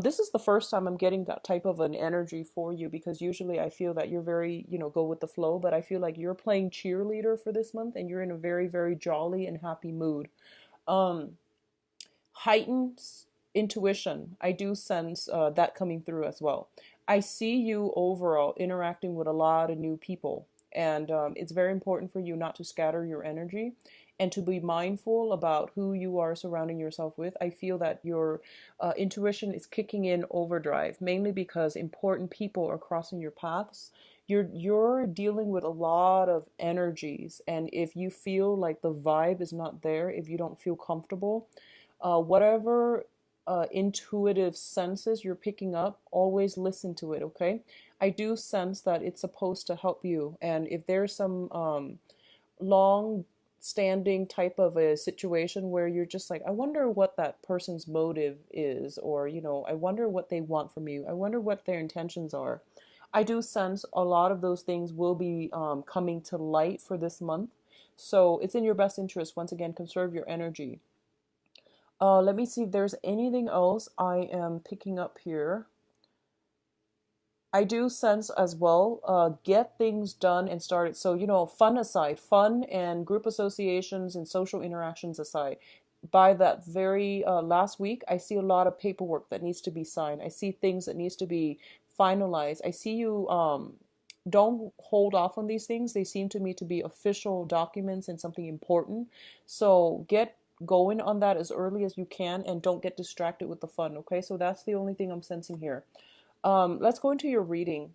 This is the first time I'm getting that type of an energy for you, because usually I feel that you're very, go with the flow, but I feel like you're playing cheerleader for this month and you're in a very, very jolly and happy mood. Um, Heightened intuition. I do sense that coming through as well. I see you overall interacting with a lot of new people, and it's very important for you not to scatter your energy and to be mindful about who you are surrounding yourself with. I feel that your intuition is kicking in overdrive, mainly because important people are crossing your paths. You're dealing with a lot of energies, and if you feel like the vibe is not there, if you don't feel comfortable, whatever intuitive senses you're picking up, always listen to it, okay? I do sense that it's supposed to help you. And if there's some long standing type of a situation where you're just like, I wonder what that person's motive is, or, I wonder what they want from you, I wonder what their intentions are. I do sense a lot of those things will be coming to light for this month. So it's in your best interest, once again, conserve your energy. Let me see if there's anything else I am picking up here. I do sense as well, get things done and started. So, fun aside, fun and group associations and social interactions aside, by that very last week, I see a lot of paperwork that needs to be signed. I see things that needs to be finalized. I see you don't hold off on these things. They seem to me to be official documents and something important. So get going on that as early as you can and don't get distracted with the fun, okay? So that's the only thing I'm sensing here. Let's go into your reading.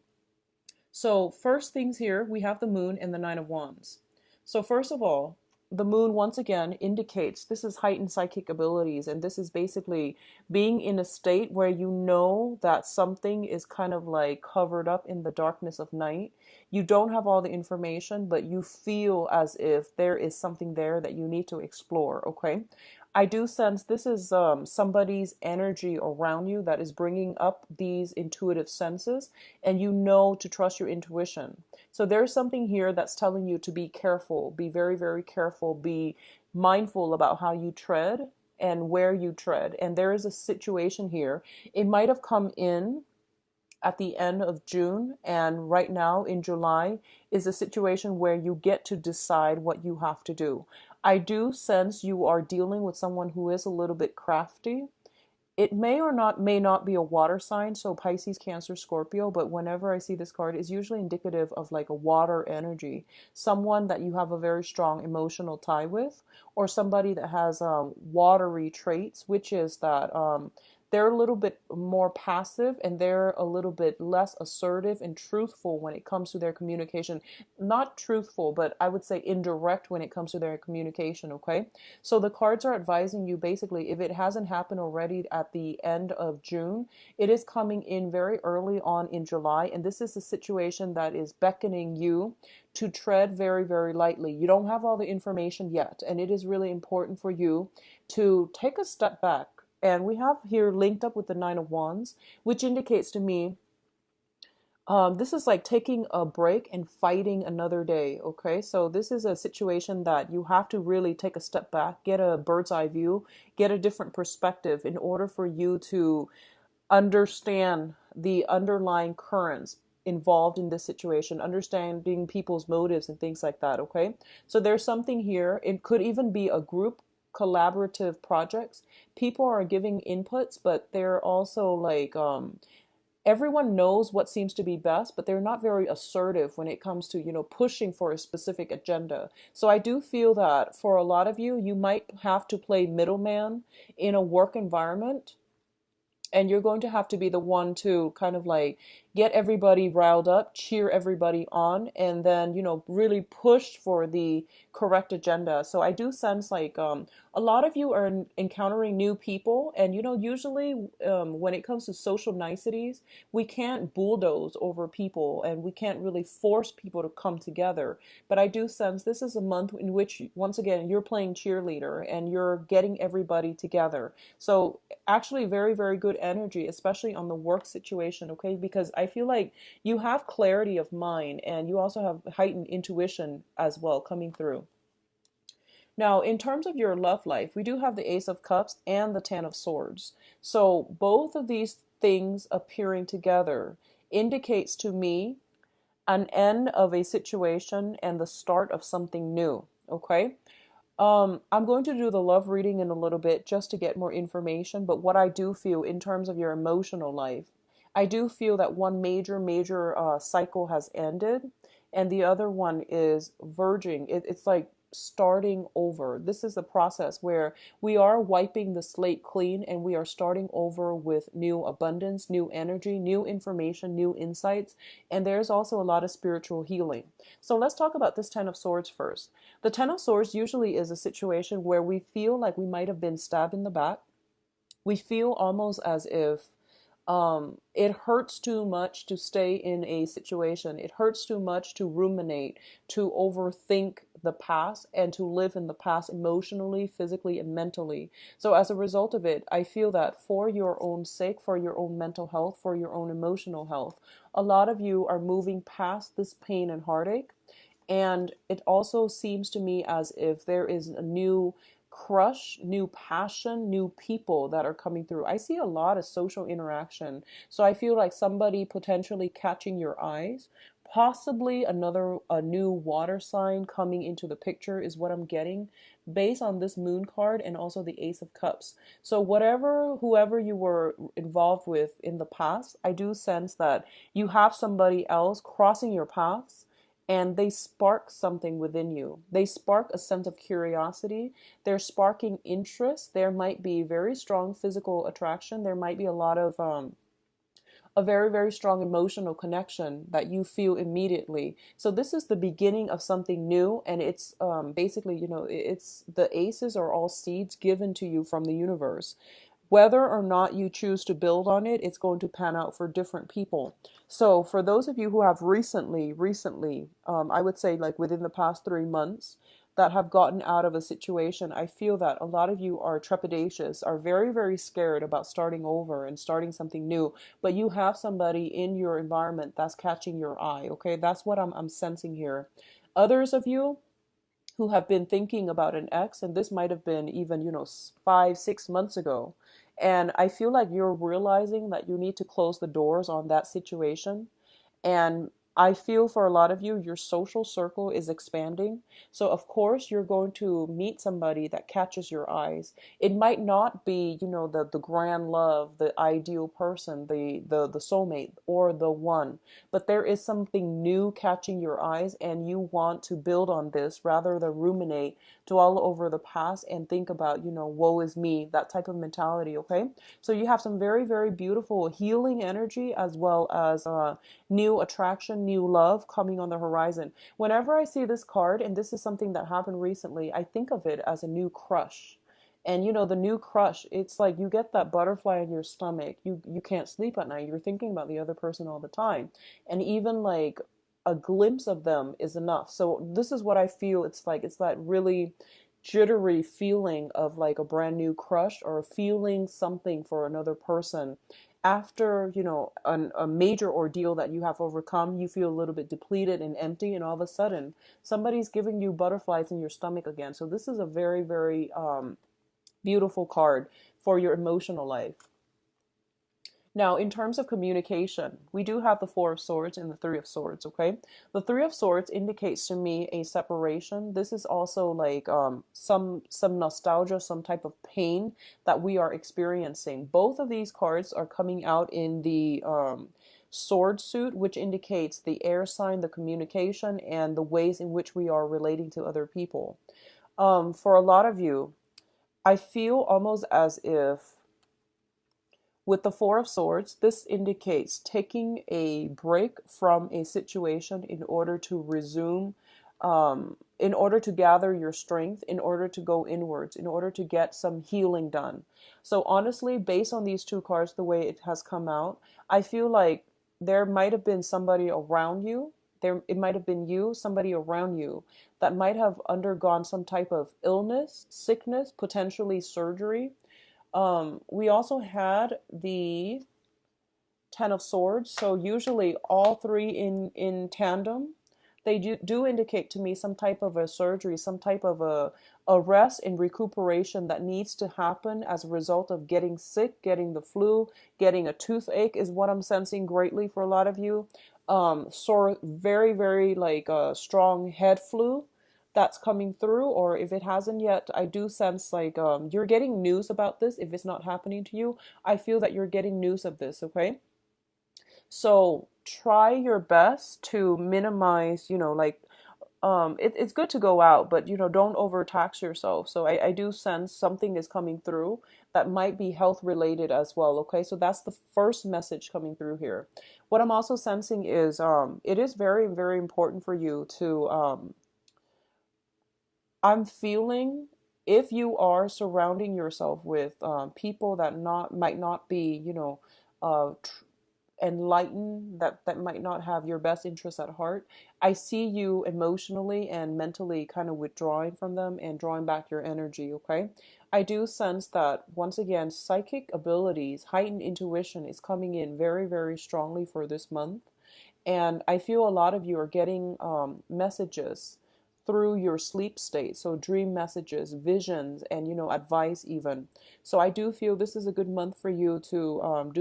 So first things here, we have the moon and the nine of wands. So first of all, the moon once again indicates this is heightened psychic abilities, and this is basically being in a state where you know that something is kind of like covered up in the darkness of night. You don't have all the information, but you feel as if there is something there that you need to explore, okay? I do sense this is somebody's energy around you that is bringing up these intuitive senses, and you know to trust your intuition. So there's something here that's telling you to be careful, be very, very careful, be mindful about how you tread and where you tread. And there is a situation here. It might have come in at the end of June, and right now in July is a situation where you get to decide what you have to do. I do sense you are dealing with someone who is a little bit crafty. It may not be a water sign, so Pisces, Cancer, Scorpio, but whenever I see this card, it's usually indicative of like a water energy, someone that you have a very strong emotional tie with, or somebody that has watery traits, which is that they're a little bit more passive and they're a little bit less assertive and truthful when it comes to their communication. Not truthful, but I would say indirect when it comes to their communication, okay? So the cards are advising you basically, if it hasn't happened already at the end of June, it is coming in very early on in July. And this is a situation that is beckoning you to tread very, very lightly. You don't have all the information yet. And it is really important for you to take a step back. And we have here linked up with the Nine of Wands, which indicates to me this is like taking a break and fighting another day, okay? So this is a situation that you have to really take a step back, get a bird's eye view, get a different perspective in order for you to understand the underlying currents involved in this situation, understanding people's motives and things like that, okay? So there's something here. It could even be a group collaborative projects. People are giving inputs, but they're also like everyone knows what seems to be best, but they're not very assertive when it comes to, pushing for a specific agenda. So I do feel that for a lot of you, you might have to play middleman in a work environment, and you're going to have to be the one to kind of like get everybody riled up, cheer everybody on, and then really push for the correct agenda. So I do sense like a lot of you are encountering new people, and usually when it comes to social niceties, we can't bulldoze over people and we can't really force people to come together. But I do sense this is a month in which, once again, you're playing cheerleader and you're getting everybody together. So actually very, very good energy, especially on the work situation, okay? Because I feel like you have clarity of mind and you also have heightened intuition as well coming through. Now, in terms of your love life, we do have the Ace of Cups and the Ten of Swords. So both of these things appearing together indicates to me an end of a situation and the start of something new. Okay. I'm going to do the love reading in a little bit just to get more information, but what I do feel in terms of your emotional life, I do feel that one major cycle has ended, and the other one is verging. It's like starting over. This is a process where we are wiping the slate clean and we are starting over with new abundance, new energy, new information, new insights, and there's also a lot of spiritual healing. So let's talk about this Ten of Swords first. The Ten of Swords usually is a situation where we feel like we might have been stabbed in the back. We feel almost as if it hurts too much to stay in a situation. It hurts too much to ruminate, to overthink the past, and to live in the past emotionally, physically, and mentally. So, as a result of it, I feel that for your own sake, for your own mental health, for your own emotional health, a lot of you are moving past this pain and heartache. And it also seems to me as if there is a new crush, new passion, new people that are coming through. I see a lot of social interaction. So I feel like somebody potentially catching your eyes, possibly a new water sign coming into the picture is what I'm getting based on this moon card and also the Ace of Cups. So whoever you were involved with in the past, I do sense that you have somebody else crossing your paths and they spark something within you. They spark a sense of curiosity. They're sparking interest. There might be very strong physical attraction. There might be a lot of a very strong emotional connection that you feel immediately. So this is the beginning of something new, and it's basically, it's the aces are all seeds given to you from the universe. Whether or not you choose to build on it, it's going to pan out for different people. So for those of you who have recently, I would say like within the past 3 months, that have gotten out of a situation, I feel that a lot of you are trepidatious, are very scared about starting over and starting something new, but you have somebody in your environment that's catching your eye, okay? That's what I'm sensing here. Others of you who have been thinking about an ex, and this might have been even, 5, 6 months ago. And I feel like you're realizing that you need to close the doors on that situation. And I feel for a lot of you, your social circle is expanding. So, of course, you're going to meet somebody that catches your eyes. It might not be, the grand love, the ideal person, the soulmate, or the one, but there is something new catching your eyes, and you want to build on this rather than ruminate, dwell over the past, and think about, woe is me, that type of mentality, okay? So, you have some very beautiful healing energy as well as new attraction, new love coming on the horizon. Whenever I see this card, and this is something that happened recently, I think of it as a new crush. And the new crush, it's like you get that butterfly in your stomach. You can't sleep at night. You're thinking about the other person all the time. And even like a glimpse of them is enough. So this is what I feel it's like. It's that really jittery feeling of like a brand new crush or feeling something for another person after a major ordeal that you have overcome. You feel a little bit depleted and empty, and all of a sudden somebody's giving you butterflies in your stomach again. So this is a very beautiful card for your emotional life. Now, in terms of communication, we do have the Four of Swords and the Three of Swords, okay? The Three of Swords indicates to me a separation. This is also like some nostalgia, some type of pain that we are experiencing. Both of these cards are coming out in the sword suit, which indicates the air sign, the communication, and the ways in which we are relating to other people. For a lot of you, I feel almost as if with the Four of Swords, this indicates taking a break from a situation in order to resume, in order to gather your strength, in order to go inwards, in order to get some healing done. So honestly, based on these two cards, the way it has come out, I feel like there might have been somebody around you. It might have been you, somebody around you that might have undergone some type of illness, sickness, potentially surgery. We also had the Ten of Swords, so usually all three in tandem, they do indicate to me some type of a surgery, some type of a rest and recuperation that needs to happen as a result of getting sick, getting the flu, getting a toothache is what I'm sensing greatly for a lot of you. Sore, very, very like strong head flu that's coming through, or if it hasn't yet, I do sense like you're getting news about this. If it's not happening to you, I feel that you're getting news of this, okay? So try your best to minimize, like it's good to go out, but don't overtax yourself. So I do sense something is coming through that might be health related as well. Okay, so that's the first message coming through here. What I'm also sensing is it is very, very important for you to I'm feeling if you are surrounding yourself with people that not might not be, enlightened, that might not have your best interests at heart. I see you emotionally and mentally kind of withdrawing from them and drawing back your energy, okay? I do sense that once again, psychic abilities, heightened intuition is coming in very, very strongly for this month. And I feel a lot of you are getting messages through your sleep state. So dream messages, visions, and advice even. So I do feel this is a good month for you to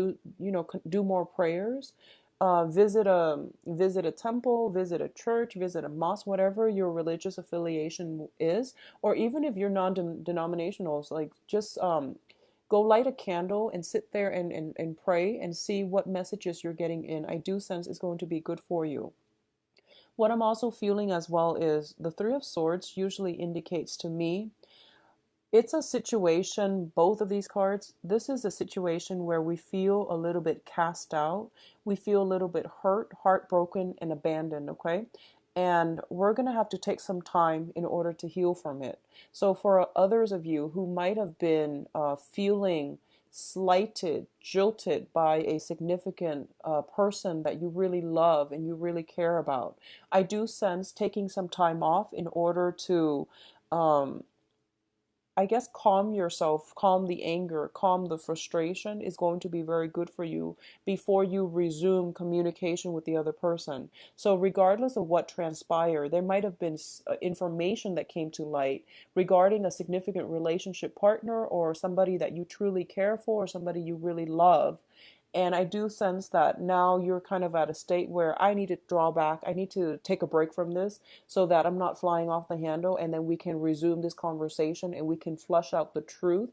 do more prayers. Visit a temple, visit a church, visit a mosque, whatever your religious affiliation is, or even if you're non-denominational, like just go light a candle and sit there and pray and see what messages you're getting in. I do sense it's going to be good for you. What I'm also feeling as well is the Three of Swords usually indicates to me it's a situation, both of these cards, this is a situation where we feel a little bit cast out. We feel a little bit hurt, heartbroken, and abandoned, okay? And we're going to have to take some time in order to heal from it. So for others of you who might have been feeling slighted, jilted by a significant person that you really love and you really care about, I do sense taking some time off in order to um, I guess calm yourself, calm the anger, calm the frustration is going to be very good for you before you resume communication with the other person. So regardless of what transpired, there might have been information that came to light regarding a significant relationship partner or somebody that you truly care for or somebody you really love. And I do sense that now you're kind of at a state where I need to draw back. I need to take a break from this so that I'm not flying off the handle. And then we can resume this conversation and we can flush out the truth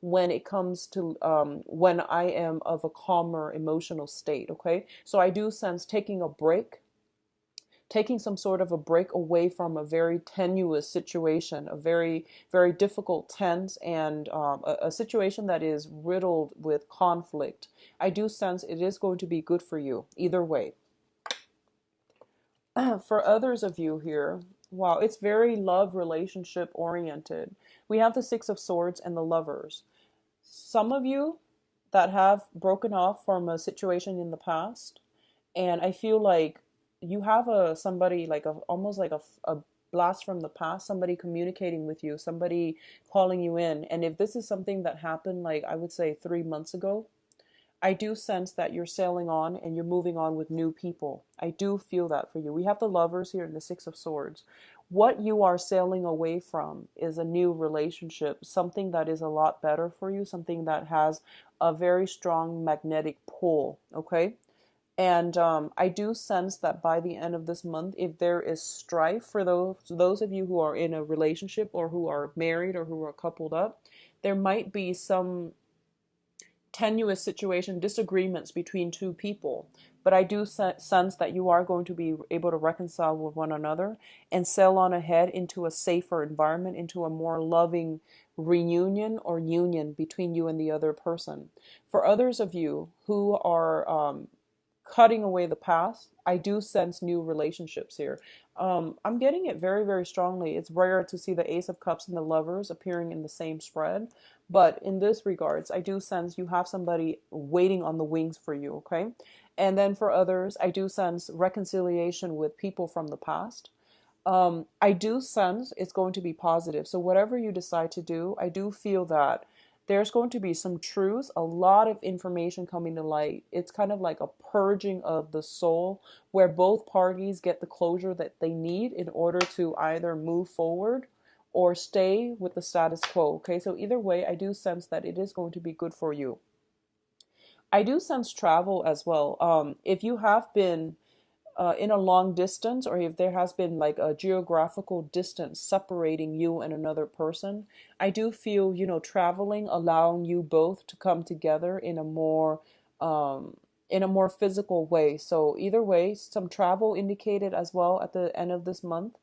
when it comes to when I am of a calmer emotional state. Okay. So I do sense taking a break, taking some sort of a break away from a very tenuous situation, a very, very difficult, tense, and a situation that is riddled with conflict. I do sense it is going to be good for you either way. For others of you here, wow, it's very love relationship oriented. We have the Six of Swords and the Lovers. Some of you that have broken off from a situation in the past, and I feel like you have a somebody like a almost like a blast from the past, somebody communicating with you, somebody calling you in. And if this is something that happened like I would say 3 months ago, I do sense that you're sailing on and you're moving on with new people. I do feel that for you. We have the Lovers here and the Six of Swords. What you are sailing away from is a new relationship, something that is a lot better for you, something that has a very strong magnetic pull, okay? And I do sense that by the end of this month, if there is strife for those of you who are in a relationship or who are married or who are coupled up, there might be some tenuous situation, disagreements between two people. But I do sense that you are going to be able to reconcile with one another and sail on ahead into a safer environment, into a more loving reunion or union between you and the other person. For others of you who are cutting away the past, I do sense new relationships here. I'm getting it very, very strongly. It's rare to see the Ace of Cups and the Lovers appearing in the same spread. But in this regards, I do sense you have somebody waiting on the wings for you, okay? And then for others, I do sense reconciliation with people from the past. I do sense it's going to be positive. So whatever you decide to do, I do feel that there's going to be some truths, a lot of information coming to light. It's kind of like a purging of the soul where both parties get the closure that they need in order to either move forward or stay with the status quo. Okay, so either way, I do sense that it is going to be good for you. I do sense travel as well. If you have been in a long distance, or if there has been like a geographical distance separating you and another person, I do feel, traveling, allowing you both to come together um, in a more physical way. So either way, some travel indicated as well at the end of this month.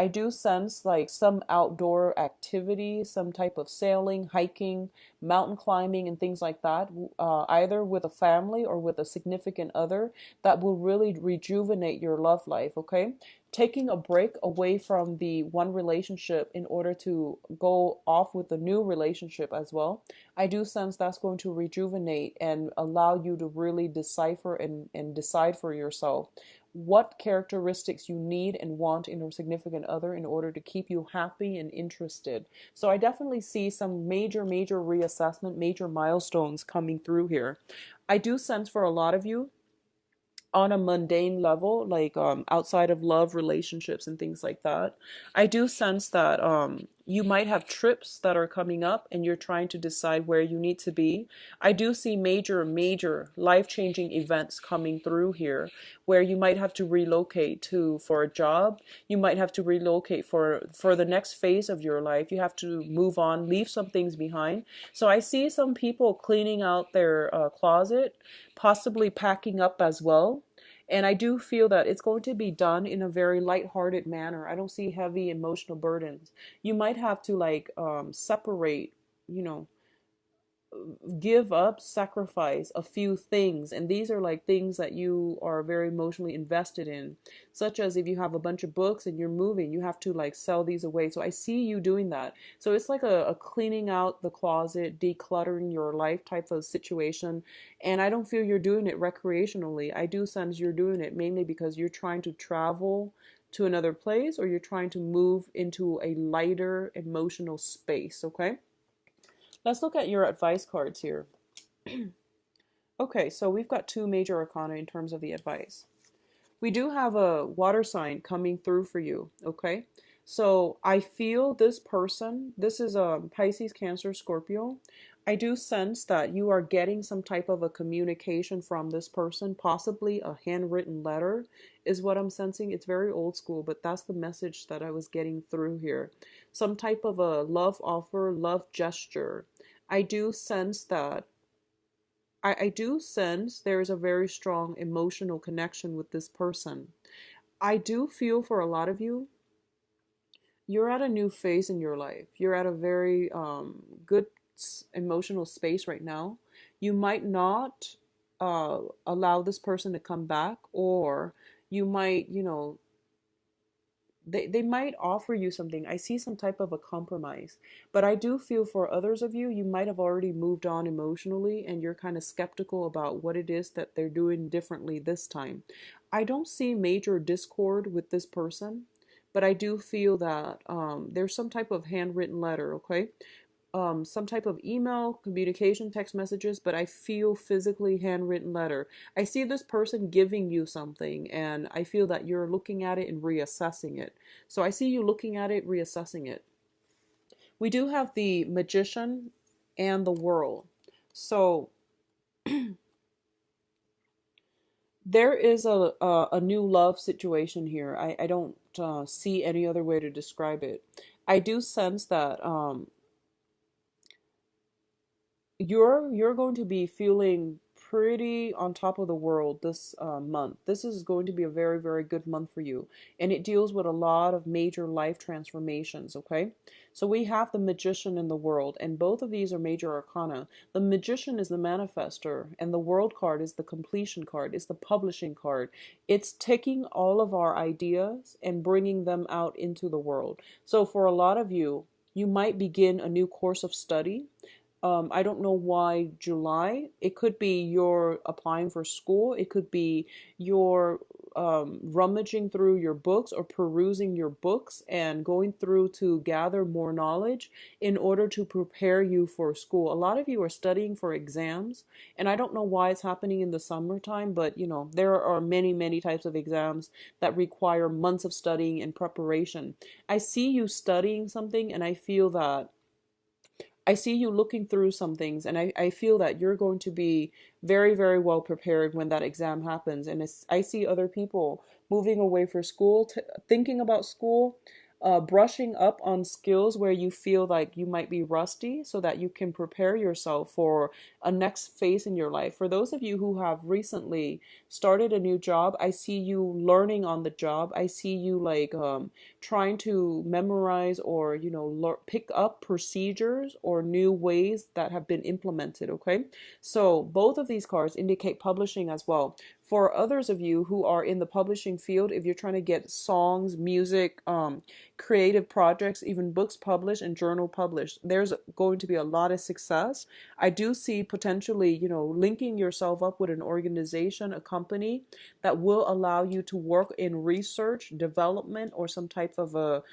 I do sense like some outdoor activity, some type of sailing, hiking, mountain climbing, and things like that, either with a family or with a significant other, that will really rejuvenate your love life, okay? Taking a break away from the one relationship in order to go off with a new relationship as well. I do sense that's going to rejuvenate and allow you to really decipher and decide for yourself what characteristics you need and want in a significant other in order to keep you happy and interested. So I definitely see some major reassessment, major milestones coming through here. I do sense for a lot of you, on a mundane level, like outside of love, relationships, and things like that, I do sense that you might have trips that are coming up and you're trying to decide where you need to be. I do see major life-changing events coming through here, where you might have to relocate to for a job. You might have to relocate for the next phase of your life. You have to move on, leave some things behind. So I see some people cleaning out their closet, possibly packing up as well. And I do feel that it's going to be done in a very lighthearted manner. I don't see heavy emotional burdens. You might have to like separate, you know, give up, sacrifice a few things. And these are like things that you are very emotionally invested in, such as if you have a bunch of books and you're moving, you have to like sell these away. So I see you doing that. So it's like a cleaning out the closet, decluttering your life type of situation. And I don't feel you're doing it recreationally. I do sense you're doing it mainly because you're trying to travel to another place, or you're trying to move into a lighter emotional space. Okay, let's look at your advice cards here. Okay, so we've got two major arcana in terms of the advice. We do have a water sign coming through for you, okay? So I feel this person, this is a Pisces, Cancer, Scorpio. I do sense that you are getting some type of a communication from this person, possibly a handwritten letter is what I'm sensing. It's very old school, but that's the message that I was getting through here. Some type of a love offer, love gesture. I do sense that I do sense there is a very strong emotional connection with this person. I do feel for a lot of you, you're at a new phase in your life. You're at a very good emotional space right now. You might not allow this person to come back, or you might, they might offer you something. I see some type of a compromise. But I do feel for others of you, you might have already moved on emotionally and you're kind of skeptical about what it is that they're doing differently this time. I don't see major discord with this person, but I do feel that there's some type of handwritten letter, okay? Some type of email, communication, text messages, but I feel physically handwritten letter. I see this person giving you something, and I feel that you're looking at it and reassessing it. So I see you looking at it, reassessing it. We do have the Magician and the World. So there is a new love situation here. I don't see any other way to describe it. I do sense that you're going to be feeling pretty on top of the world this month. This is going to be a very good month for you, and it deals with a lot of major life transformations. Okay, so we have the Magician and the World, and both of these are major arcana. The Magician is the manifester, and the World card is the completion card. It's the publishing card. It's taking all of our ideas and bringing them out into the world. So for a lot of you, you might begin a new course of study. I don't know why July. It could be you're applying for school. It could be you're rummaging through your books or perusing your books and going through to gather more knowledge in order to prepare you for school. A lot of you are studying for exams, and I don't know why it's happening in the summertime, but you know, there are many, many types of exams that require months of studying and preparation. I see you studying something, and I see you looking through some things, and I feel that you're going to be very, very well prepared when that exam happens. And I see other people moving away for school, thinking about school, brushing up on skills where you feel like you might be rusty so that you can prepare yourself for a next phase in your life. For those of you who have recently started a new job, I see you learning on the job. I see you like trying to memorize or pick up procedures or new ways that have been implemented. Okay, so both of these cards indicate publishing as well. For others of you who are in the publishing field, if you're trying to get songs, music, creative projects, even books published and journal published, there's going to be a lot of success. I do see potentially, linking yourself up with an organization, a company that will allow you to work in research, development, or some type of a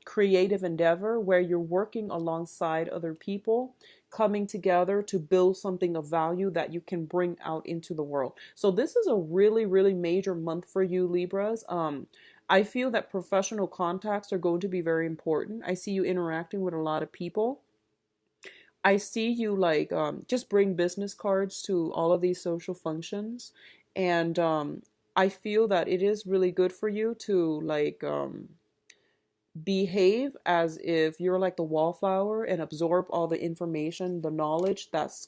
creative endeavor where you're working alongside other people, coming together to build something of value that you can bring out into the world. So this is a really, really major month for you, Libras. I feel that professional contacts are going to be very important. I see you interacting with a lot of people. I see you like just bring business cards to all of these social functions, and I feel that it is really good for you to like behave as if you're like the wallflower and absorb all the information, the knowledge that's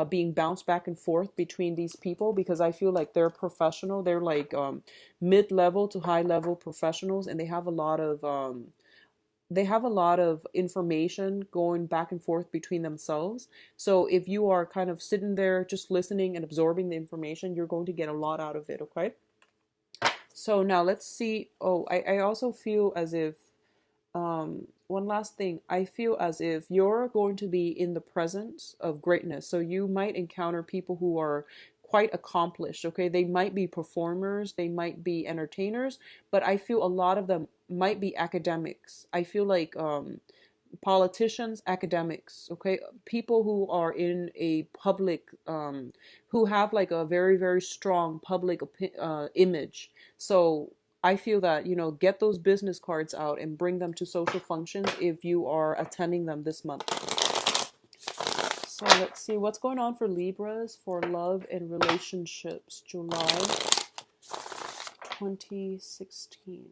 being bounced back and forth between these people, because I feel like they're professional. They're like mid-level to high-level professionals, and they have a lot of information going back and forth between themselves. So if you are kind of sitting there just listening and absorbing the information, you're going to get a lot out of it, okay? So now let's see. Oh, I also feel as if, one last thing, I feel as if you're going to be in the presence of greatness. So you might encounter people who are quite accomplished, okay? They might be performers, they might be entertainers, but I feel a lot of them might be academics. I feel like politicians, academics, okay, people who are in a public, who have like a very, very strong public image. So I feel that, get those business cards out and bring them to social functions if you are attending them this month. So let's see what's going on for Libras for love and relationships, July 2016.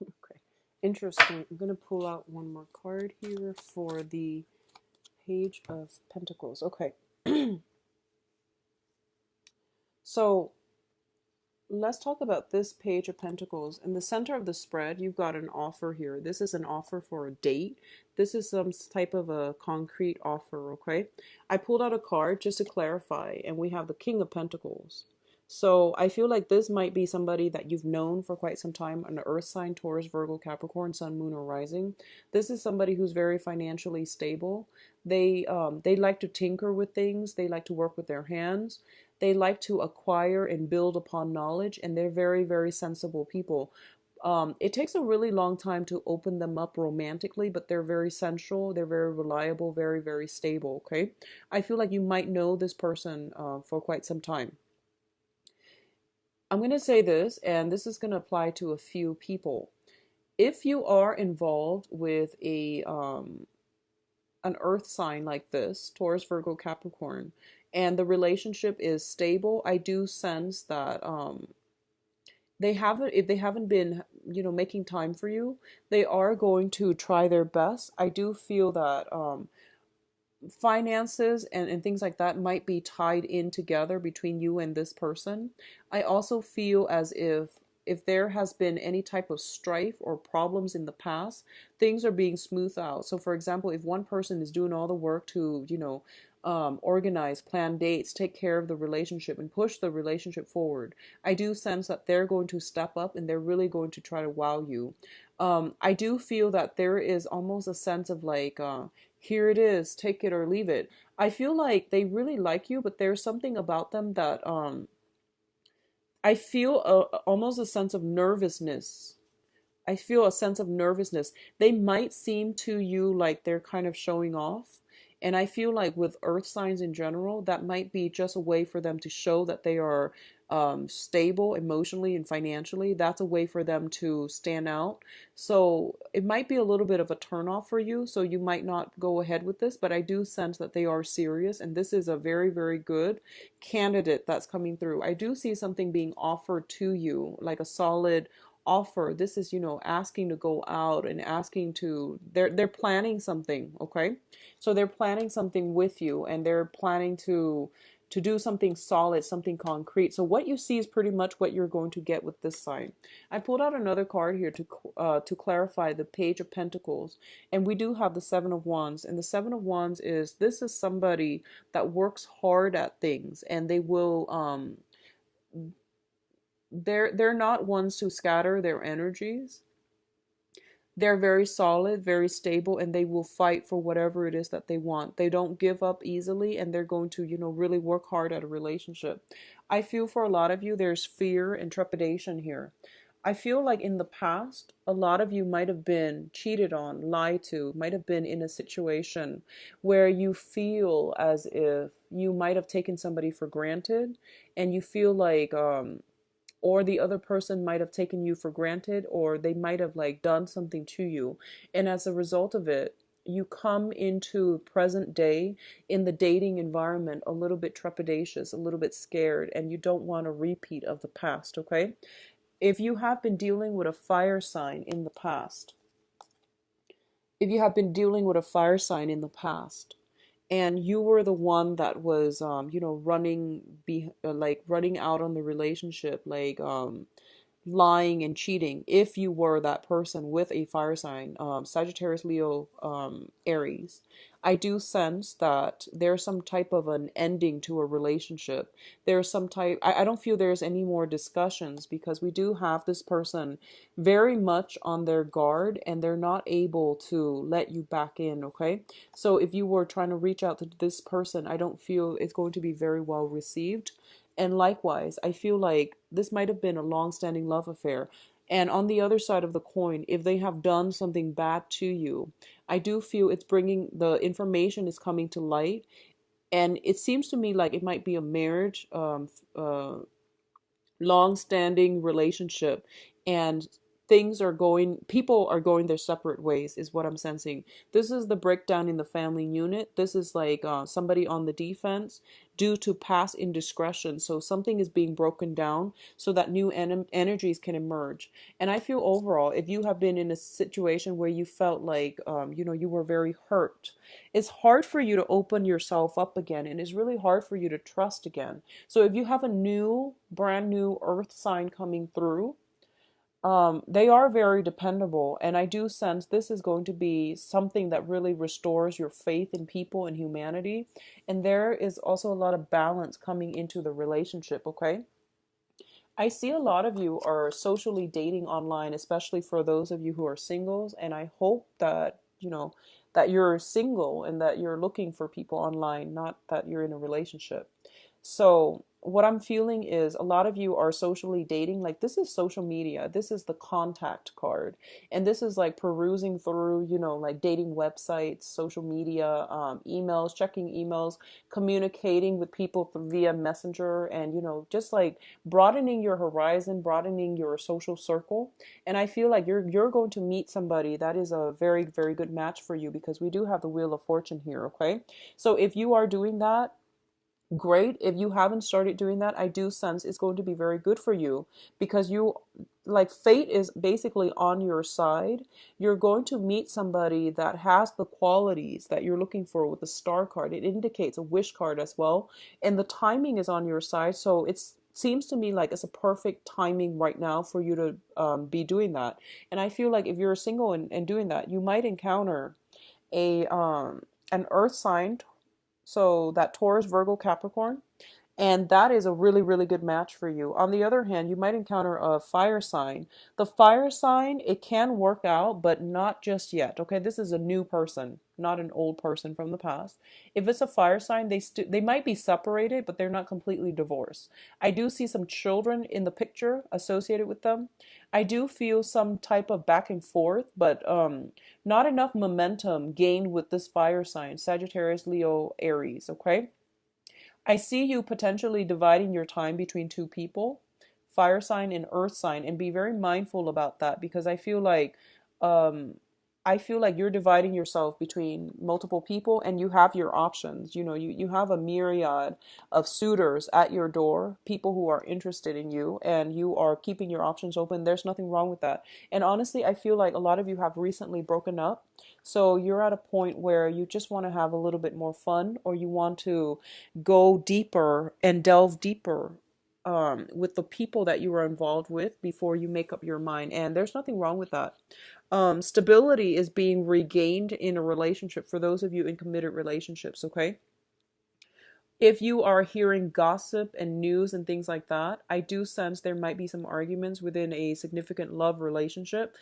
Okay, interesting. I'm going to pull out one more card here for the Page of Pentacles. Okay. So let's talk about this Page of Pentacles. In the center of the spread, you've got an offer here. This is an offer for a date. This is some type of a concrete offer, okay? I pulled out a card just to clarify, and we have the King of Pentacles. So I feel like this might be somebody that you've known for quite some time, an earth sign, Taurus, Virgo, Capricorn, Sun, Moon, or Rising. This is somebody who's very financially stable. They like to tinker with things. They like to work with their hands. They like to acquire and build upon knowledge, and they're very, very sensible people. It takes a really long time to open them up romantically, but they're very sensual, they're very reliable, very, very stable, okay? I feel like you might know this person for quite some time. I'm going to say this, and this is going to apply to a few people. If you are involved with a an earth sign like this, Taurus, Virgo, Capricorn, and the relationship is stable, I do sense that they haven't, if they haven't been, making time for you, they are going to try their best. I do feel that finances and things like that might be tied in together between you and this person. I also feel as if there has been any type of strife or problems in the past, things are being smoothed out. So for example, if one person is doing all the work to, organize, plan dates, take care of the relationship and push the relationship forward, I do sense that they're going to step up and they're really going to try to wow you. I do feel that there is almost a sense of like, here it is, take it or leave it. I feel like they really like you, but there's something about them that I feel almost a sense of nervousness. I feel a sense of nervousness. They might seem to you like they're kind of showing off. And I feel like with earth signs in general, that might be just a way for them to show that they are stable emotionally and financially. That's a way for them to stand out. So it might be a little bit of a turnoff for you. So you might not go ahead with this, but I do sense that they are serious. And this is a very, very good candidate that's coming through. I do see something being offered to you, like a solid offer. This is, asking to go out and asking to, they're planning something, okay? So they're planning something with you and they're planning to do something solid, something concrete. So what you see is pretty much what you're going to get with this sign. I pulled out another card here to clarify the Page of Pentacles, and we do have the Seven of Wands. And the Seven of Wands is, this is somebody that works hard at things, and they will they're not ones to scatter their energies. They're very solid, very stable, and they will fight for whatever it is that they want. They don't give up easily, and they're going to, really work hard at a relationship. I feel for a lot of you, there's fear and trepidation here. I feel like in the past, a lot of you might have been cheated on, lied to, might have been in a situation where you feel as if you might have taken somebody for granted, and you feel like, or the other person might have taken you for granted, or they might have like done something to you, and as a result of it, you come into present day in the dating environment a little bit trepidatious, a little bit scared, and you don't want a repeat of the past. Okay, if you have been dealing with a fire sign in the past, if you have been dealing with a fire sign in the past, and you were the one that was like running out on the relationship, like lying and cheating, if you were that person with a fire sign, Sagittarius, Leo, Aries, I do sense that there's some type of an ending to a relationship. There's some type, I don't feel there's any more discussions, because we do have this person very much on their guard and they're not able to let you back in. Okay, so if you were trying to reach out to this person, I don't feel it's going to be very well received. And likewise, I feel like this might have been a long-standing love affair. And on the other side of the coin, if they have done something bad to you, I do feel it's bringing, the information is coming to light. And it seems to me like it might be a marriage, long-standing relationship, and people are going their separate ways, is what I'm sensing. This is the breakdown in the family unit. This is like somebody on the defense due to past indiscretion. So something is being broken down so that new energies can emerge. And I feel overall, if you have been in a situation where you felt like you were very hurt, it's hard for you to open yourself up again, and it's really hard for you to trust again. So if you have a brand new earth sign coming through, they are very dependable. And I do sense this is going to be something that really restores your faith in people and humanity. And there is also a lot of balance coming into the relationship, okay? I see a lot of you are socially dating online, especially for those of you who are singles. And I hope that, that you're single and that you're looking for people online, not that you're in a relationship. So what I'm feeling is a lot of you are socially dating. Like, this is social media. This is the contact card. And this is like perusing through, like dating websites, social media, emails, checking emails, communicating with people via messenger, and, just like broadening your horizon, broadening your social circle. And I feel like you're going to meet somebody that is a very, very good match for you, because we do have the Wheel of Fortune here, okay? So if you are doing that, great. If you haven't started doing that, I do sense it's going to be very good for you, because like, fate is basically on your side. You're going to meet somebody that has the qualities that you're looking for with the star card. It indicates a wish card as well. And the timing is on your side. So it seems to me like it's a perfect timing right now for you to be doing that. And I feel like if you're single and doing that, you might encounter a an earth sign, so that Taurus, Virgo, Capricorn, and that is a really, really good match for you. On the other hand, you might encounter a fire sign. The fire sign, it can work out, but not just yet. Okay, this is a new person, not an old person from the past. If it's a fire sign, they might be separated, but they're not completely divorced. I do see some children in the picture associated with them. I do feel some type of back and forth, but not enough momentum gained with this fire sign, Sagittarius, Leo, Aries. Okay. I see you potentially dividing your time between two people, fire sign and earth sign, and be very mindful about that, because um I feel like you're dividing yourself between multiple people, and you have your options. You have a myriad of suitors at your door, people who are interested in you, and you are keeping your options open. There's nothing wrong with that. And honestly, I feel like a lot of you have recently broken up. So you're at a point where you just want to have a little bit more fun, or you want to go deeper and delve deeper with the people that you were involved with before you make up your mind. And there's nothing wrong with that. Stability is being regained in a relationship for those of you in committed relationships, okay? If you are hearing gossip and news and things like that, I do sense there might be some arguments within a significant love relationship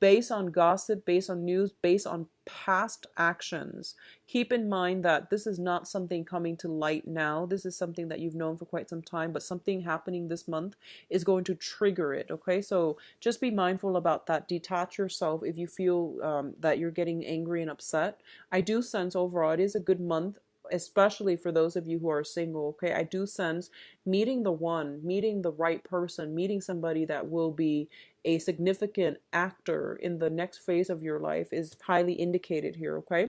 based on gossip, based on news, based on past actions. Keep in mind that this is not something coming to light now. This is something that you've known for quite some time, but something happening this month is going to trigger it, okay? So just be mindful about that. Detach yourself if you feel that you're getting angry and upset. I do sense overall it is a good month, especially for those of you who are single, okay? I do sense meeting the one, meeting the right person, meeting somebody that will be a significant actor in the next phase of your life is highly indicated here, okay?